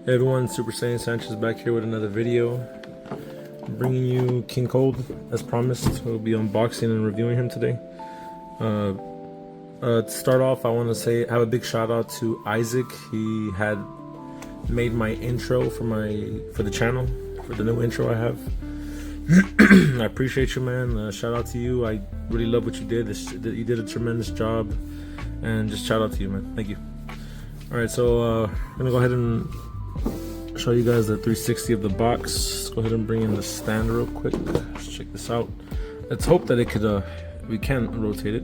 Hey everyone, Super Saiyan Sanchez back here with another video. I'm bringing you King Cold as promised. We'll be unboxing and reviewing him today. To start off, I want to have a big shout out to Isaac. He had made my intro for the channel, for the new intro I have. I appreciate you, man. Shout out to you. I really love what you did. You did a tremendous job, and just shout out to you, man. Thank you. All right, so I'm gonna go ahead and show you guys the 360 of the box. Let's go ahead and bring in the stand real quick. Let's check this out. Let's hope that it could we can rotate it.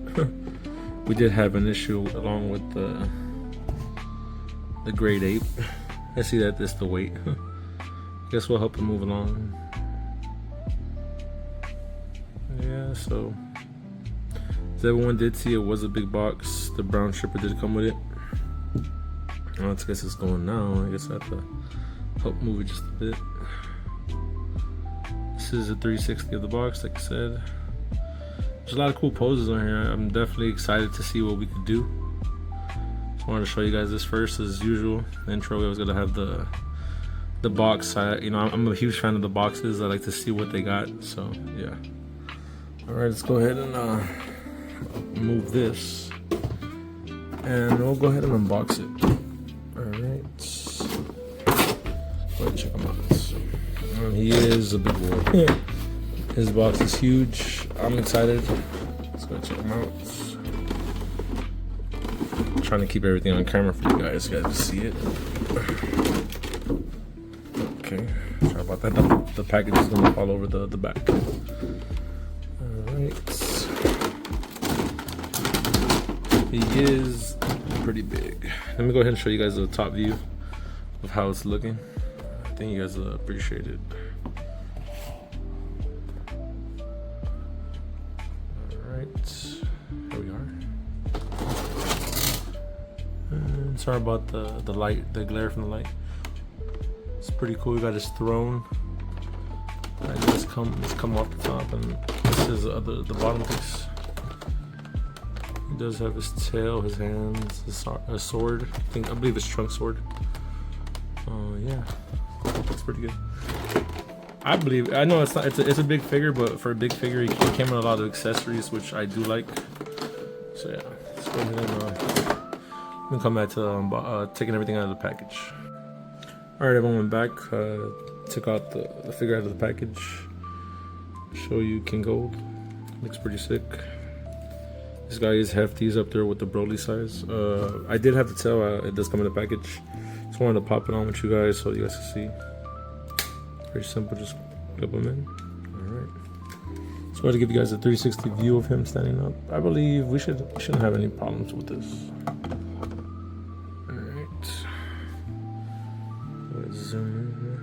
We did have an issue along with the grade 8. I see that this the weight. Guess we'll help it move along. Yeah, so as everyone did see, it was a big box. The brown stripper did come with it. I guess it's going now. I guess I have to help move it just a bit. This is a 360 of the box, like I said. There's a lot of cool poses on here. I'm definitely excited to see what we could do. Just wanted to show you guys this first, as usual. The intro, we always gotta have the box. I'm a huge fan of the boxes. I like to see what they got. So yeah. All right, let's go ahead and move this, and we'll go ahead and unbox it. Alright, go ahead and check him out. He is a big boy. His box is huge. I'm excited. Let's go check him out. I'm trying to keep everything on camera for you guys to see it. Okay, sorry about that. The package is going to fall over the back. Alright. He is pretty big. Let me go ahead and show you guys the top view of how it's looking. I think you guys will appreciate it. Alright, here we are. And sorry about the light, the glare from the light. It's pretty cool. We got his throne. Let's come off the top, and this is the bottom piece. He does have his tail, his hands, a sword. I believe it's trunk sword. Yeah, looks pretty good. I know it's not. It's a big figure, but for a big figure, he came with a lot of accessories, which I do like. So yeah, let's go ahead and come back to taking everything out of the package. All right, everyone, back. Took out the figure out of the package. Show you King Gold. Looks pretty sick. This guy is hefty. He's up there with the Broly size. I did have to tell it does come in a package. Just wanted to pop it on with you guys so you guys can see. Very simple, just clip him in. Alright. So I wanted to give you guys a 360 view of him standing up. I believe we shouldn't have any problems with this. Alright. Let's zoom in here.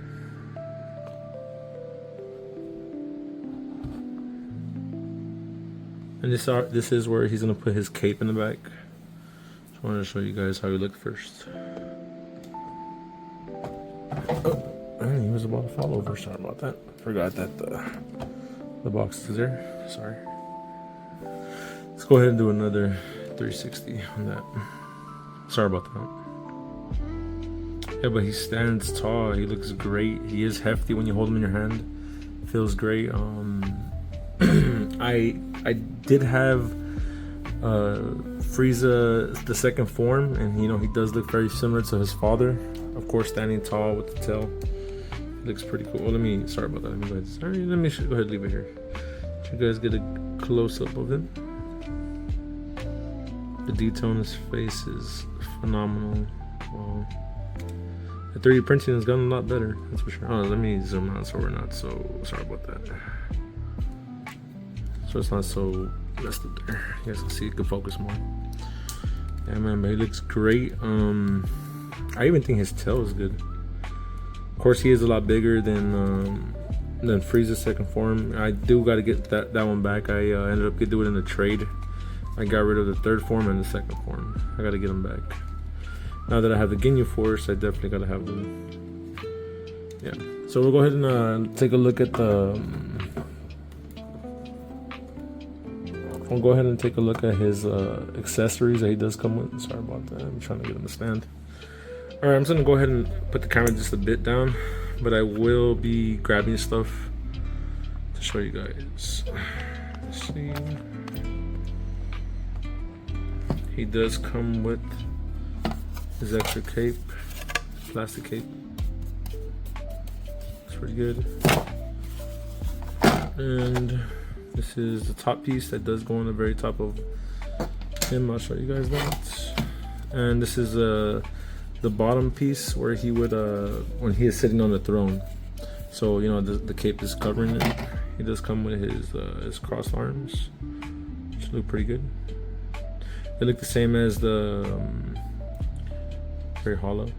And this is where he's gonna put his cape in the back. Just wanted to show you guys how he looked first. Oh, he was about to fall over. Sorry about that. Forgot that the box is there. Sorry. Let's go ahead and do another 360 on that. Sorry about that. Yeah, but he stands tall. He looks great. He is hefty when you hold him in your hand. Feels great. I did have Frieza the second form, and he does look very similar to his father. Of course, standing tall with the tail. It looks pretty cool. Well, sorry about that. Let me go ahead and leave it here. So you guys get a close up of him. The detail on his face is phenomenal. Wow. The 3D printing has gotten a lot better, that's for sure. Oh, let me zoom out so we're not so sorry about that. So it's not so messed up there. You guys can see it could focus more. Yeah, man, but he looks great. I even think his tail is good. Of course, he is a lot bigger than Frieza's second form. I do got to get that one back. I ended up doing it in a trade. I got rid of the third form and the second form. I got to get them back. Now that I have the Ginyu Force, I definitely got to have them. Yeah. So we'll go ahead and take a look at the. We'll go ahead and take a look at his accessories that he does come with. Sorry about that. I'm trying to get him to stand. Alright, I'm just gonna go ahead and put the camera just a bit down, but I will be grabbing stuff to show you guys. Let's see. He does come with his extra cape, plastic cape. It's pretty good. And this is the top piece that does go on the very top of him. I'll show you guys that. And this is the bottom piece where he would when he is sitting on the throne. So you know the cape is covering it. He does come with his crossed arms, which look pretty good. They look the same as the very hollow.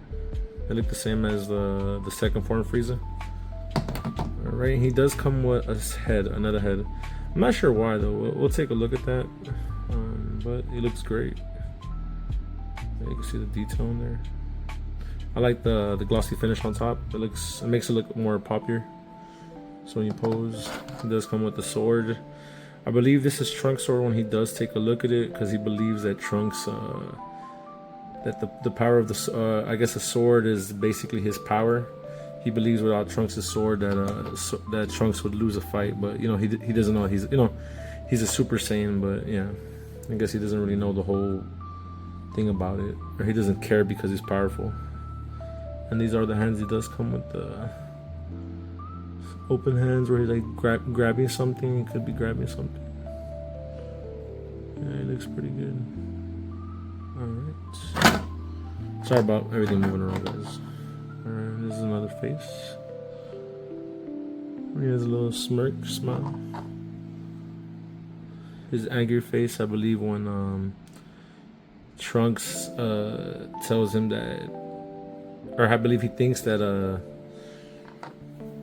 They look the same as the second form Frieza. Alright, he does come with a head, another head. I'm not sure why though. We'll take a look at that. But it looks great. You can see the detail in there. I like the glossy finish on top. It makes it look more popular. So when you pose, it does come with the sword. I believe this is Trunks' sword when he does take a look at it, because he believes that Trunks, that the power of the, I guess a sword is basically his power. He believes without Trunks' sword that that Trunks would lose a fight, but you know he doesn't know. He's a Super Saiyan, but yeah, I guess he doesn't really know the whole thing about it, or he doesn't care because he's powerful. And these are the hands he does come with, the open hands where he's like grabbing something. He could be grabbing something. Yeah, it looks pretty good. Alright. Sorry about everything moving around, guys. Alright, this is another face. He has a little smirk, smile. His angry face, I believe, when Trunks tells him that, or I believe he thinks that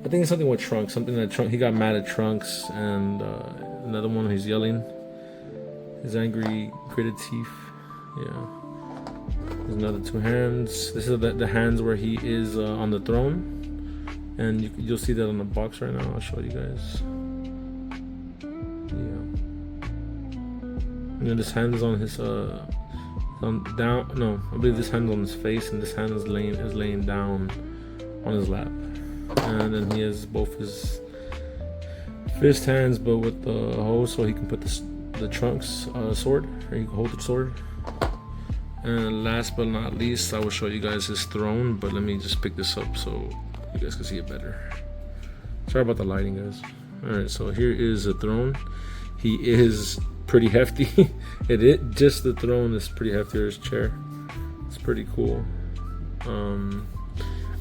I think it's something with Trunks, something that he got mad at Trunks, and another one he's yelling. His angry gritted teeth. Yeah. There's another two hands. This is the hands where he is on the throne, and you'll see that on the box right now. I'll show you guys. Yeah. And then this hand is on his down. No, I believe this hand is on his face, and this hand is laying down on his lap. And then he has both his fist hands, but with the hose, so he can put the Trunks sword, or he can hold the sword. And last but not least, I will show you guys his throne, but let me just pick this up so you guys can see it better. Sorry about the lighting, guys. Alright, so here is the throne. He is pretty hefty. Just the throne is pretty hefty, or his chair. It's pretty cool.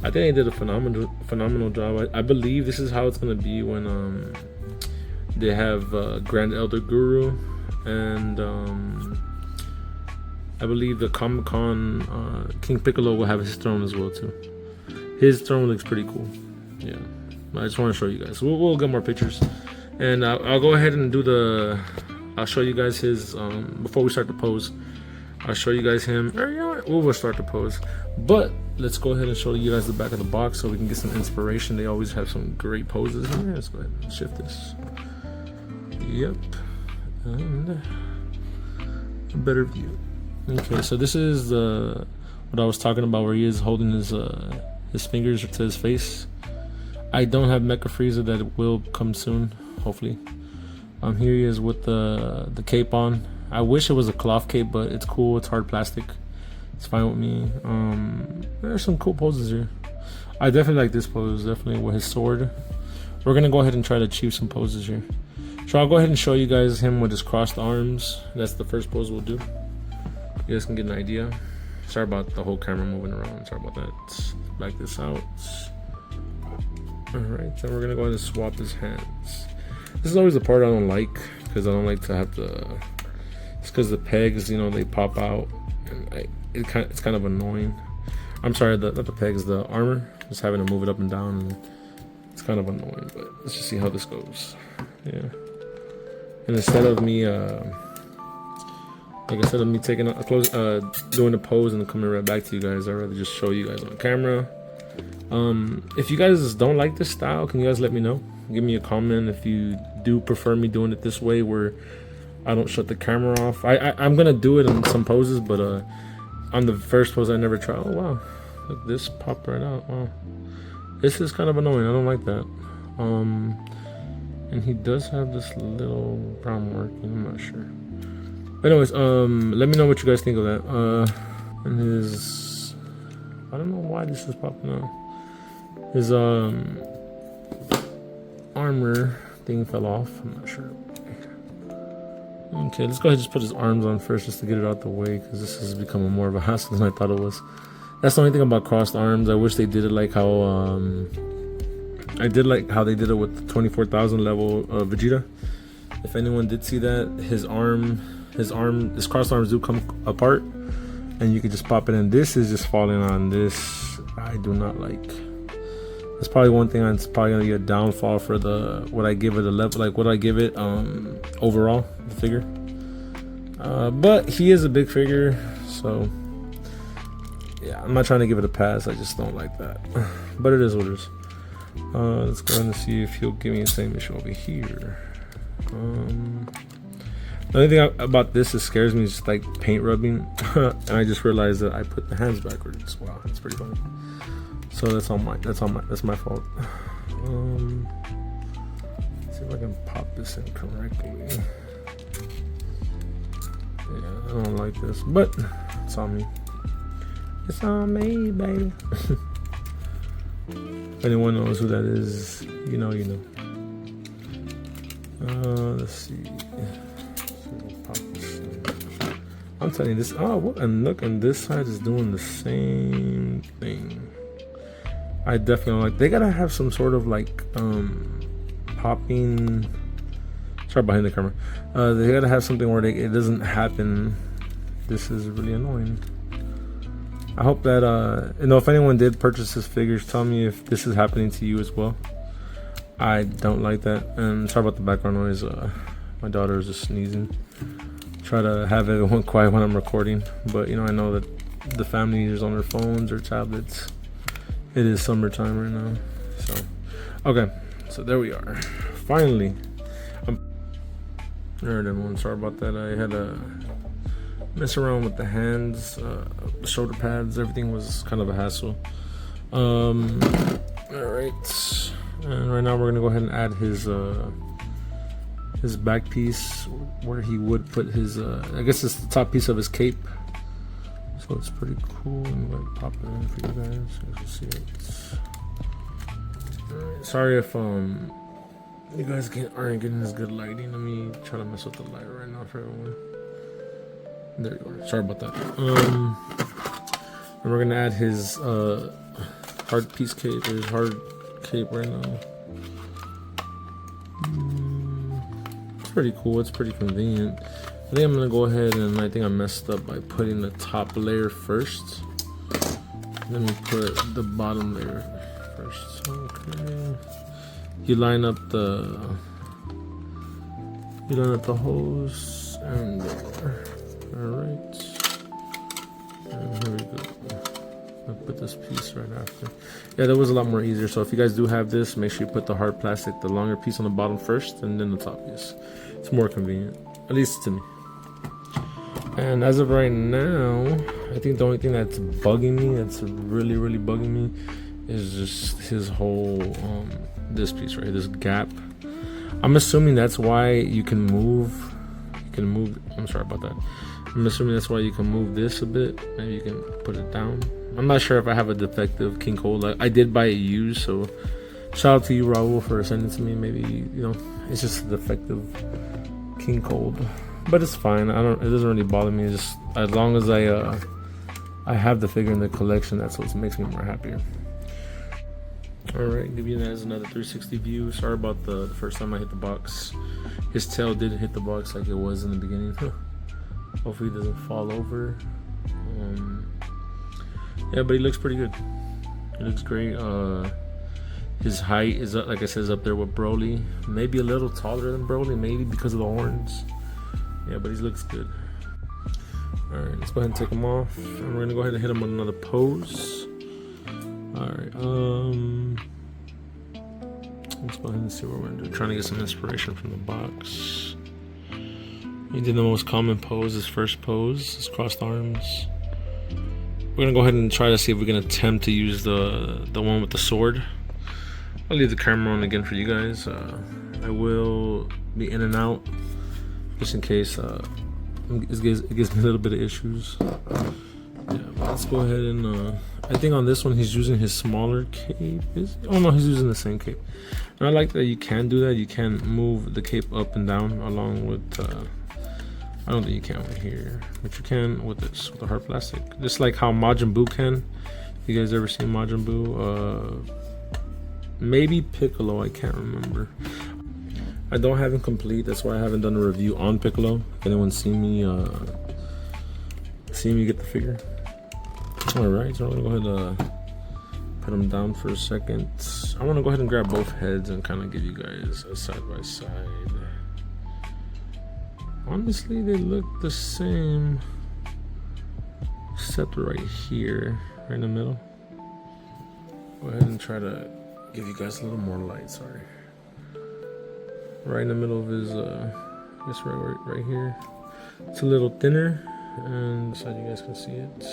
I think they did a phenomenal job. I believe this is how it's gonna be when they have Grand Elder Guru, and I believe the Comic-Con King Piccolo will have his throne as well too. His throne looks pretty cool. Yeah, I just want to show you guys. We'll get more pictures, and I'll go ahead and I'll show you guys his before we start the pose. I'll show you guys him. Or, you know what? We'll start the pose, but let's go ahead and show you guys the back of the box so we can get some inspiration. They always have some great poses here. Let's go ahead and shift this. Yep, and a better view. Okay, so this is what I was talking about, where he is holding his fingers to his face. I don't have Mecha Frieza. That will come soon, hopefully. Here he is with the cape on. I wish it was a cloth cape, but it's cool. It's hard plastic. It's fine with me. There's some cool poses here. I definitely like this pose, definitely with his sword. We're gonna go ahead and try to achieve some poses here. So I'll go ahead and show you guys him with his crossed arms. That's the first pose we'll do. You guys can get an idea. Sorry about the whole camera moving around. Sorry about that. Back this out. Alright, then we're gonna go ahead and swap his hands. This is always the part I don't like, because I don't like to have to. It's because the pegs, you know, they pop out, and it's kind of annoying. I'm sorry, not the pegs, the armor. Just having to move it up and down, and it's kind of annoying. But let's just see how this goes. Yeah. And instead of me, taking a close, doing the pose and coming right back to you guys, I'd rather just show you guys on camera. If you guys don't like this style, can you guys let me know? Give me a comment if you do prefer me doing it this way, where I don't shut the camera off. I'm gonna do it in some poses, but on the first pose I never try. Oh wow, Look, this popped right out. Wow. This is kind of annoying. I don't like that. And he does have this little brown marking. I'm not sure. But anyways, let me know what you guys think of that. And his, I don't know why this is popping out. His armor thing fell off. I'm not sure. Okay, let's go ahead and just put his arms on first, just to get it out the way, because this is becoming more of a hassle than I thought it was. That's the only thing about crossed arms. I wish they did it like how I did like how they did it with the 24,000 level Vegeta. If anyone did see that, his crossed arms do come apart, and you can just pop it in. This is just falling on this. I do not like. That's probably one thing that's probably gonna be a downfall for the what I give it a level, like what I give it overall the figure. But he is a big figure, so yeah, I'm not trying to give it a pass. I just don't like that. But it is what it is. Let's go ahead and see if he'll give me the same issue over here. The only thing about this that scares me is just like paint rubbing. And I just realized that I put the hands backwards. Wow, that's pretty funny. So that's my fault. Let's see if I can pop this in correctly. Yeah, I don't like this, but it's on me. It's on me, baby. If anyone knows who that is, you know. Let's see. I'm telling you this. Oh, and look, and this side is doing the same thing. I definitely like. They gotta have some sort of like popping. Sorry, behind the camera. They gotta have something where it doesn't happen. This is really annoying. I hope that if anyone did purchase this figures, tell me if this is happening to you as well. I don't like that. And sorry about the background noise. My daughter is just sneezing. Try to have everyone quiet when I'm recording, but I know that the family is on their phones or tablets. It is summertime right now, so okay. So there we are. Finally, alright, everyone. Sorry about that. I had to mess around with the hands, the shoulder pads. Everything was kind of a hassle. All right, and right now we're gonna go ahead and add his back piece where he would put his I guess it's the top piece of his cape. So it's pretty cool. I'm gonna pop it in for you guys. You can see it. Alright, sorry if you guys aren't getting this good lighting. Let me try to mess with the light right now for everyone. There you are. Sorry about that. And we're gonna add his hard piece cape, or his hard cape right now. It's pretty cool. It's pretty convenient. I think I'm gonna go ahead, and I think I messed up by putting the top layer first. Let me put the bottom layer first. Okay. You line up the hose and there. Alright. And here we go. I'll put this piece right after. Yeah, that was a lot more easier. So if you guys do have this, make sure you put the hard plastic, the longer piece on the bottom first, and then the top piece. It's more convenient, at least to me. And as of right now, I think the only thing that's bugging me, that's really bugging me, is just his whole this piece right here, this gap. I'm assuming that's why you can move. I'm sorry about that. I'm assuming that's why you can move this a bit. Maybe you can put it down. I'm not sure if I have a defective King Cold. I did buy it used, so shout out to you, Raul, for sending it to me. Maybe it's just a defective King Cold. But it's fine. It doesn't really bother me. It's just as long as I have the figure in the collection, that's what makes me more happier. Alright, give you guys another 360 view. Sorry about the first time I hit the box. His tail did hit the box like it was in the beginning. Hopefully he doesn't fall over. Yeah, but he looks pretty good. He looks great. His height is up, like I said, is up there with Broly. Maybe a little taller than Broly, maybe because of the horns. Yeah, but he looks good. Alright, let's go ahead and take him off. And we're gonna go ahead and hit him with another pose. Alright, let's go ahead and see what we're gonna do. Trying to get some inspiration from the box. He did the most common pose, his first pose, his crossed arms. we're gonna go ahead and try to see if we can attempt to use the one with the sword. I'll leave the camera on again for you guys. I will be in and out just in case it gives me a little bit of issues. Yeah, let's go ahead and I think on this one he's using his smaller cape. Oh no, he's using the same cape. And I like that you can do that. You can move the cape up and down along with I don't think you can with here, but you can with this, with the hard plastic. Just like how Majin Buu can. You guys ever seen Majin Buu? Maybe Piccolo, I can't remember. I don't have him complete, that's why I haven't done a review on Piccolo. If anyone seen me get the figure. Alright, so I'm gonna go ahead and put him down for a second. I wanna go ahead and grab both heads and kind of give you guys a side by side. Honestly, they look the same, except right here, right in the middle. Go ahead and try to give you guys a little more light, sorry. Right in the middle of his, I guess right here. It's a little thinner, and so you guys can see it.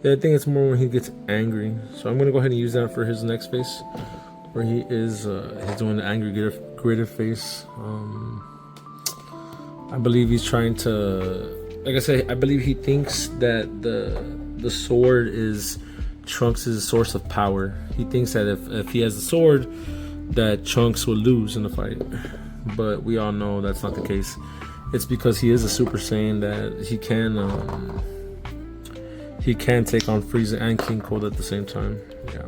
Yeah, I think it's more when he gets angry. So I'm gonna go ahead and use that for his next face, where he is, he's doing the angry gritted face. I believe he's trying to, like I said, I believe he thinks that the sword is Trunks' source of power. He thinks that if he has the sword, that Trunks will lose in the fight. But we all know that's not the case. It's because he is a Super Saiyan that he can take on Frieza and King Cold at the same time. Yeah,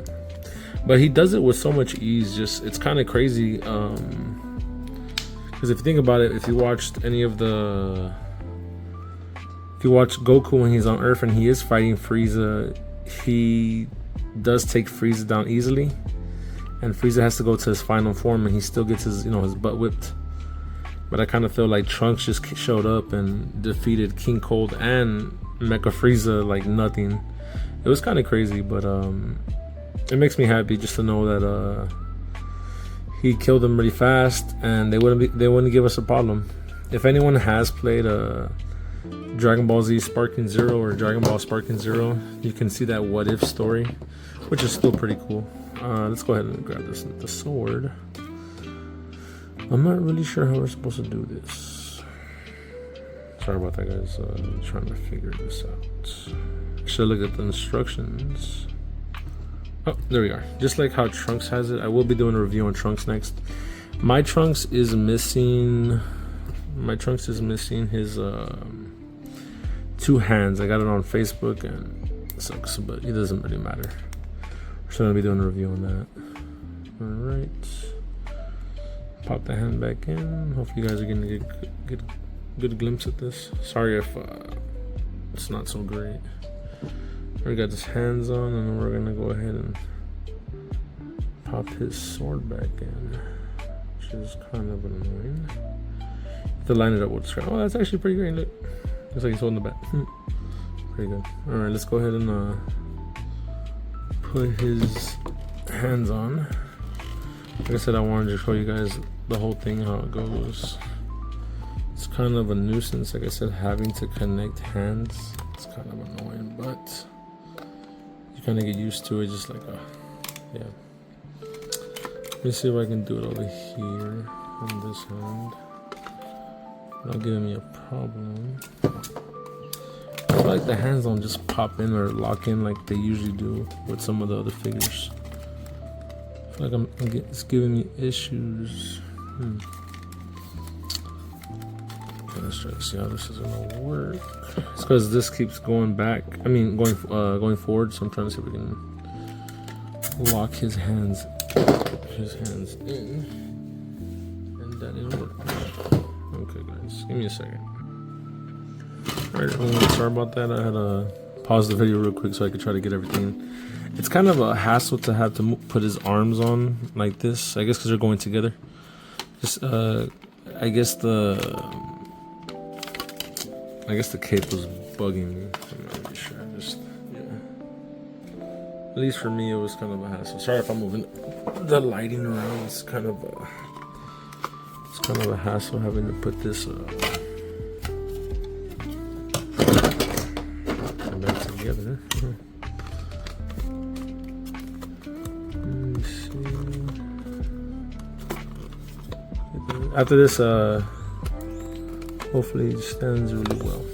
but he does it with so much ease. Just it's kind of crazy. Because if you think about it, if you watched if you watch Goku when he's on Earth and he is fighting Frieza, he does take Frieza down easily, and Frieza has to go to his final form, and he still gets his his butt whipped. But I kind of feel like Trunks just showed up and defeated King Cold and Mecha Frieza like nothing. It was kind of crazy, but it makes me happy just to know that he killed them really fast, and they wouldn't give us a problem. If anyone has played Dragon Ball Z Sparking Zero or Dragon Ball Sparking Zero, you can see that what if story, which is still pretty cool. Let's go ahead and grab the sword. I'm not really sure how we're supposed to do this. Sorry about that, guys. I'm trying to figure this out. Should look at the instructions. Oh, there we are. Just like how Trunks has it, I will be doing a review on Trunks next. My Trunks is missing his two hands. I got it on Facebook and it sucks, but it doesn't really matter. We're still gonna be doing a review on that. Alright. Pop the hand back in. Hopefully you guys are getting a good glimpse at this. Sorry if it's not so great. We got his hands on, and then we're gonna go ahead and pop his sword back in, which is kind of annoying. To line it up with the screen. Oh, that's actually pretty great. Look, looks like he's holding the bat. Pretty good. All right, let's go ahead and put his hands on. Like I said, I wanted to show you guys the whole thing, how it goes. It's kind of a nuisance, like I said, having to connect hands. It's kind of annoying, but you kind of get used to it, just like yeah. Let me see if I can do it over here on this hand. Not giving me a problem. I feel like the hands don't just pop in or lock in like they usually do with some of the other figures. I feel like it's giving me issues. Okay, let's try to see how this is gonna work. It's because this keeps going back. I mean, going forward. So I'm trying to see if we can lock his hands in, and that didn't work. Okay, guys, give me a second. All right, sorry about that. I had to pause the video real quick so I could try to get everything. It's kind of a hassle to have to put his arms on like this. I guess because they're going together. Just I guess the cape was bugging me. I'm not really sure. At least for me, it was kind of a hassle. Sorry if I'm moving the lighting around. It's kind of a hassle having to put this. together. Let me see. After this, hopefully it stands really well.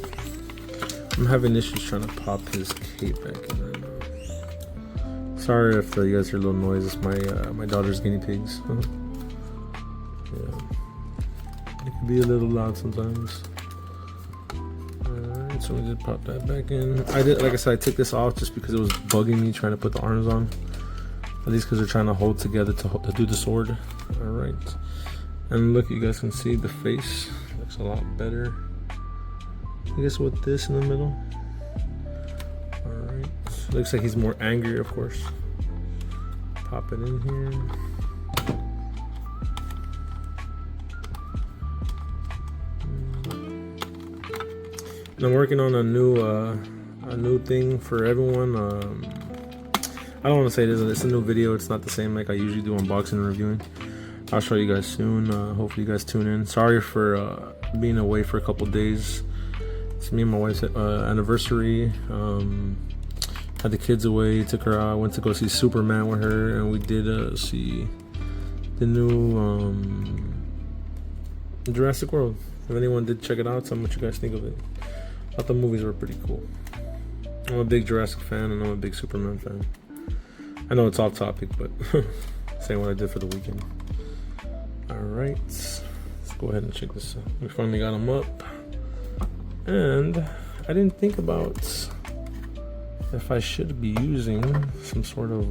I'm having issues trying to pop his cape back in right now. Sorry if you guys hear a little noise. It's my daughter's guinea pigs. Yeah, it can be a little loud sometimes. Alright, so we did pop that back in. Like I said, I took this off just because it was bugging me trying to put the arms on. At least because they're trying to hold together to do the sword. Alright. And look, you guys can see the face looks a lot better. I guess with this in the middle. Alright. Looks like he's more angry, of course. Pop it in here. And I'm working on a new thing for everyone. I don't want to say it's a new video. It's not the same like I usually do unboxing and reviewing. I'll show you guys soon. Hopefully you guys tune in. Sorry for being away for a couple days. It's me and my wife's anniversary. Had the kids away, took her out, went to go see Superman with her, and we did see the new Jurassic World. If anyone did check it out, tell me what you guys think of it. I thought the movies were pretty cool. I'm a big Jurassic fan and I'm a big Superman fan. I know it's off topic, but saying what I did for the weekend. Alright, let's go ahead and check this out. We finally got them up. And I didn't think about if I should be using some sort of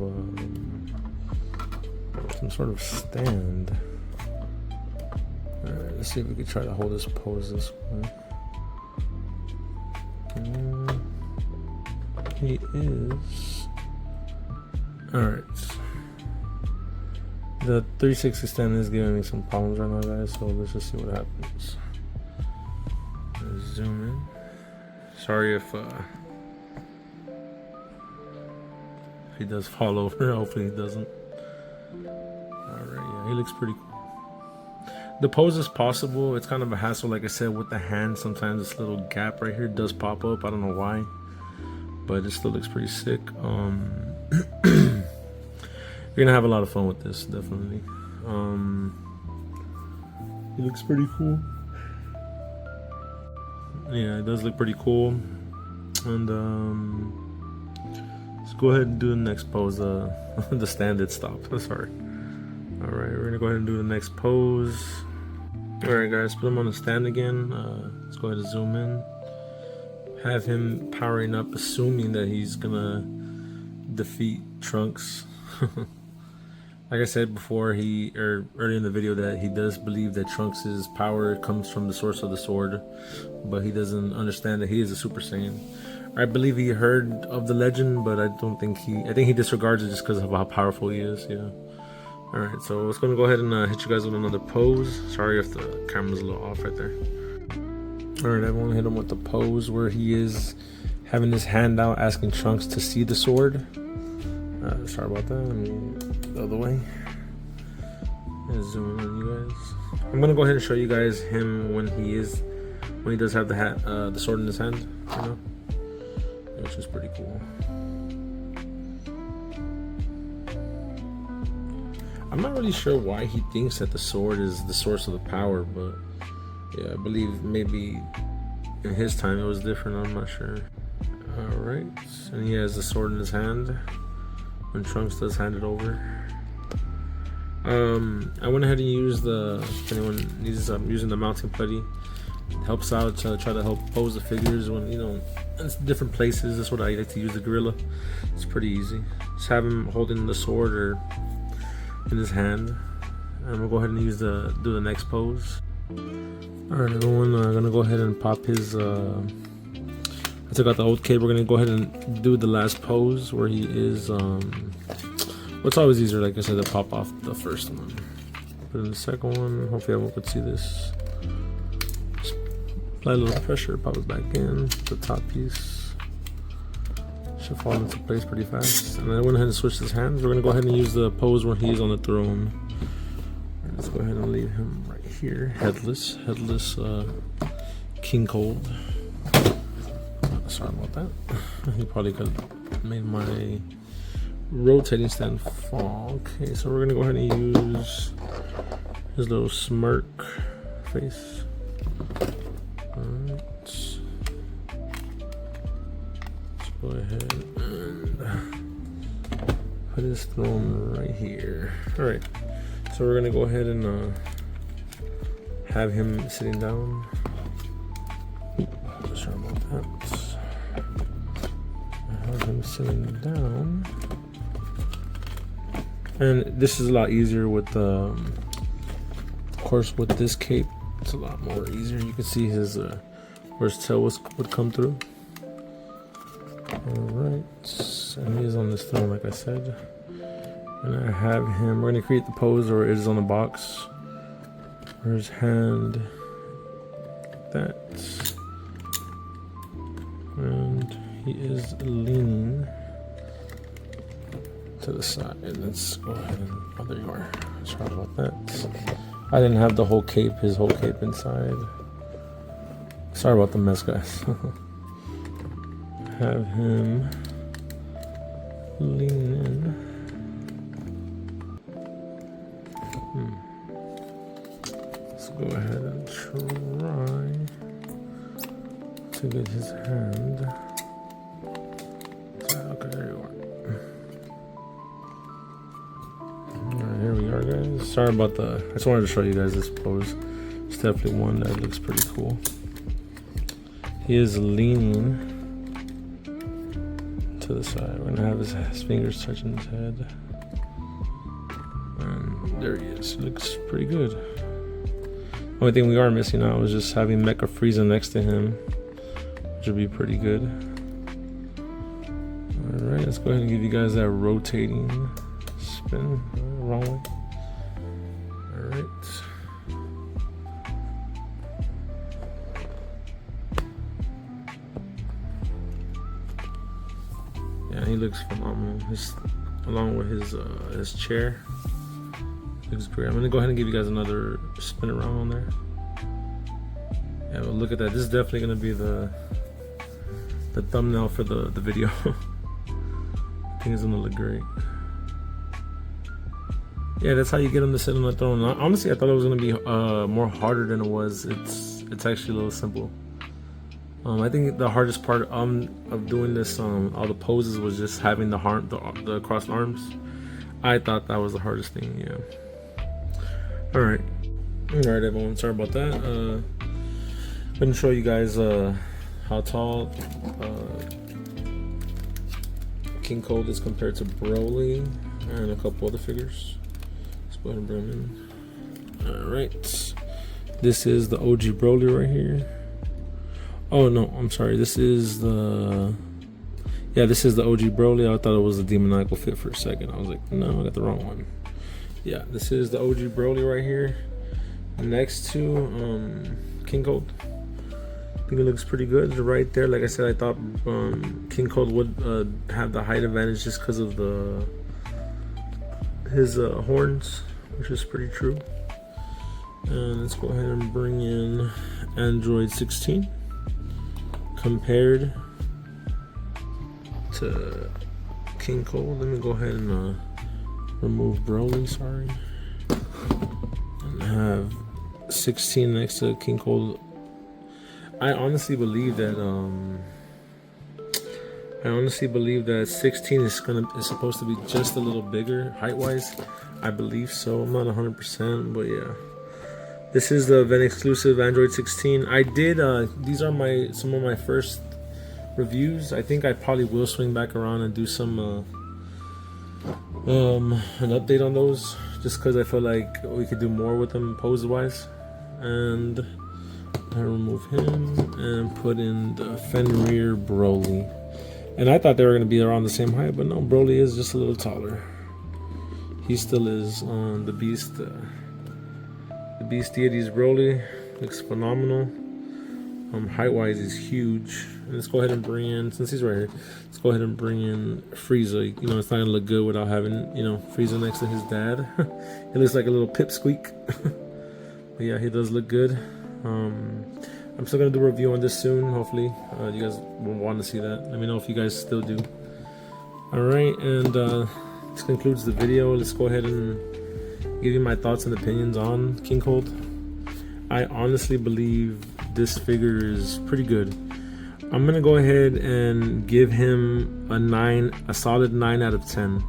stand. Alright, let's see if we can try to hold this pose this way. He is. Alright. The 360 stand is giving me some problems right now, guys, so let's just see what happens. Let's zoom in. Sorry if he does fall over. Hopefully he doesn't. Alright, yeah, he looks pretty cool. The pose is possible. It's kind of a hassle, like I said, with the hand. Sometimes this little gap right here does pop up. I don't know why, but it still looks pretty sick. You're gonna have a lot of fun with this, definitely. It looks pretty cool. Yeah, it does look pretty cool. And let's go ahead and do the next pose. The stand did stop. Sorry. All right, we're gonna go ahead and do the next pose. All right, guys, put him on the stand again. Let's go ahead and zoom in. Have him powering up, assuming that he's gonna defeat Trunks. Like I said before, earlier in the video, that he does believe that Trunks' power comes from the source of the sword, but he doesn't understand that he is a Super Saiyan. I believe he heard of the legend, but I think he disregards it just because of how powerful he is. Yeah. All right, so let's go ahead and hit you guys with another pose. Sorry if the camera's a little off right there. All right, everyone, hit him with the pose where he is having his hand out, asking Trunks to see the sword. Sorry about that. Let me the other way. Zoom in on you guys. I'm gonna go ahead and show you guys him when he does have the sword in his hand, you know, which is pretty cool. I'm not really sure why he thinks that the sword is the source of the power, but yeah, I believe maybe in his time it was different. I'm not sure. All right, and he has the sword in his hand when Trunks does hand it over. I went ahead and used if anyone needs using the mounting putty. It helps out to try to help pose the figures when, you know, in different places. That's what I like to use the gorilla. It's pretty easy. Just have him holding the sword or in his hand, and we'll go ahead and do the next pose. All right, everyone, I'm gonna go ahead and pop his. I took out the old cape. We're gonna go ahead and do the last pose where he is. It's always easier, like I said, to pop off the first one. Put in the second one. Hopefully everyone could see this. Just apply a little pressure, pop it back in. The top piece should fall into place pretty fast. And I went ahead and switched his hands. We're gonna go ahead and use the pose where he's on the throne. Let's go ahead and leave him right here, headless King Cold. sorry about that. He probably could have made my rotating stand fall. Okay, so we're gonna go ahead and use his little smirk face. Alright. Let's go ahead and put his throne right here. Alright, so we're gonna go ahead and have him sitting down. Sorry about that. Have him sitting down. And this is a lot easier with the, of course, with this cape, it's a lot more easier. You can see his, where his tail would come through. Alright, and he is on this throne, like I said. And I have him, we're going to create the pose, or it is on the box. Where his hand, that. And he is leaning to the side. Let's go ahead and, oh, there you are. Sorry about that. I didn't have the whole cape, his whole cape inside. Sorry about the mess, guys. Have him lean in. Let's go ahead and try to get his hand. Okay, there you are. Alright, here we are, guys. Sorry about the, I just wanted to show you guys this pose. It's definitely one that looks pretty cool. He is leaning to the side. We're gonna have his fingers touching his head. And there he is. It looks pretty good. Only thing we are missing out is just having Mecha Frieza next to him, which would be pretty good. Alright, let's go ahead and give you guys that rotating spin. Wrong way. Alright. Yeah, he looks phenomenal. Along with his chair. Looks great. I'm gonna go ahead and give you guys another spin around on there. Yeah, but look at that. This is definitely gonna be the thumbnail for the video. I think it's gonna look great. Yeah, that's how you get him to sit on the throne. Honestly, I thought it was gonna be more harder than it was. It's actually a little simple. I think the hardest part of doing this, all the poses, was just having the crossed arms. I thought that was the hardest thing. Yeah. All right, everyone. Sorry about that. I'm gonna show you guys how tall King Cold is compared to Broly and a couple other figures. Let's go ahead and bring them in. All right, this is the OG Broly right here. Oh no, I'm sorry. This is the this is the OG Broly. I thought it was the demoniacal fit for a second. I was like, no, I got the wrong one. Yeah, this is the OG Broly right here, next to King Cold. I think it looks pretty good right there. Like I said, I thought King Cold would have the height advantage just because of his horns, which is pretty true. And let's go ahead and bring in Android 16 compared to King Cold. Let me go ahead and remove Broly, sorry, and have 16 next to King Cold. I honestly believe that 16 is supposed to be just a little bigger height-wise. I believe so. I'm not 100%, but yeah. This is the event exclusive Android 16. I did these are some of my first reviews. I think I probably will swing back around and do some an update on those, just because I feel like we could do more with them pose-wise. And I remove him and put in the Fenrir Broly. And I thought they were going to be around the same height, but no, Broly is just a little taller. He still is on the Beast. The Beast Deity's Broly looks phenomenal. Height-wise, he's huge. And let's go ahead and bring in, since he's right here, let's go ahead and bring in Frieza. You know, it's not gonna look good without having, you know, Frieza next to his dad. He looks like a little pipsqueak. But yeah, he does look good. I'm still gonna do a review on this soon. Hopefully, you guys will want to see that. Let me know if you guys still do. All right, and this concludes the video. Let's go ahead and give you my thoughts and opinions on King Cold. I honestly believe this figure is pretty good. I'm gonna go ahead and give him a solid 9 out of 10.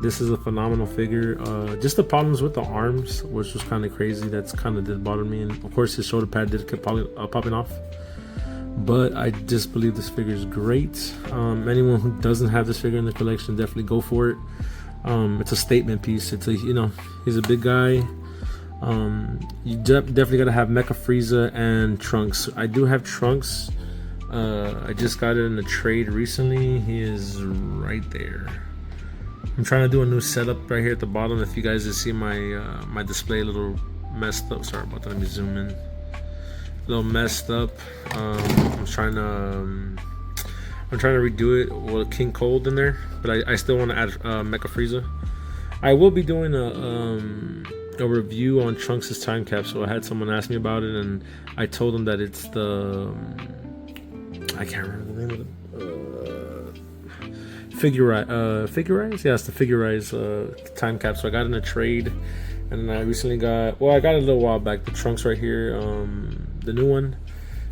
This is a phenomenal figure. Just the problems with the arms, which was kind of crazy. That's kind of did bother me, and of course his shoulder pad did keep popping off. But I just believe this figure is great. Anyone who doesn't have this figure in the collection, definitely go for it. It's a statement piece. It's a, you know, he's a big guy. You definitely gotta have Mecha Frieza and Trunks. I do have Trunks. I just got it in a trade recently. He is right there. I'm trying to do a new setup right here at the bottom. If you guys just see my my display a little messed up, sorry about that. Let me zoom in. A little messed up. I'm trying to redo it with King Cold in there, but I still want to add Mecha Frieza. I will be doing a review on Trunks' time capsule. I had someone ask me about it, and I told them that it's the I can't remember the name of it. Figuarts? Yeah, it's the Figuarts time capsule. I got in a trade, and I recently got, well, I got it a little while back, the Trunks right here, the new one.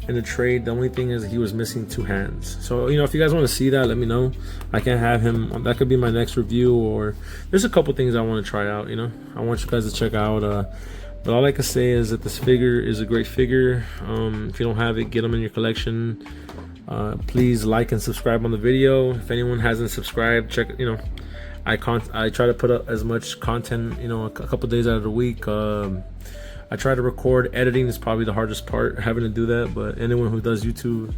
In the trade, the only thing is he was missing 2 hands. So, you know, if you guys want to see that, let me know. I can have him, that could be my next review, or there's a couple things I want to try out, you know. I want you guys to check out. But all I can say is that this figure is a great figure. If you don't have it, get them in your collection. Please like and subscribe on the video. If anyone hasn't subscribed, check, you know, I try to put up as much content, you know, a couple days out of the week. I try to record. Editing is probably the hardest part, having to do that, but anyone who does YouTube,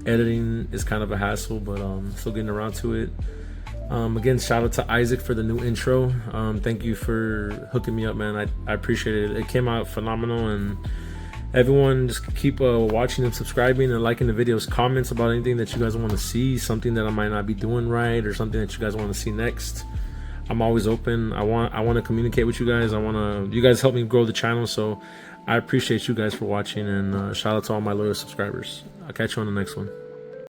editing is kind of a hassle, but still getting around to it. Again, shout out to Isaac for the new intro. Thank you for hooking me up, man. I appreciate it. It came out phenomenal, and everyone just keep watching and subscribing and liking the videos. Comments about anything that you guys want to see, something that I might not be doing right, or something that you guys want to see next. I'm always open. I want to communicate with you guys. You guys help me grow the channel, so I appreciate you guys for watching, and shout out to all my loyal subscribers. I'll catch you on the next one.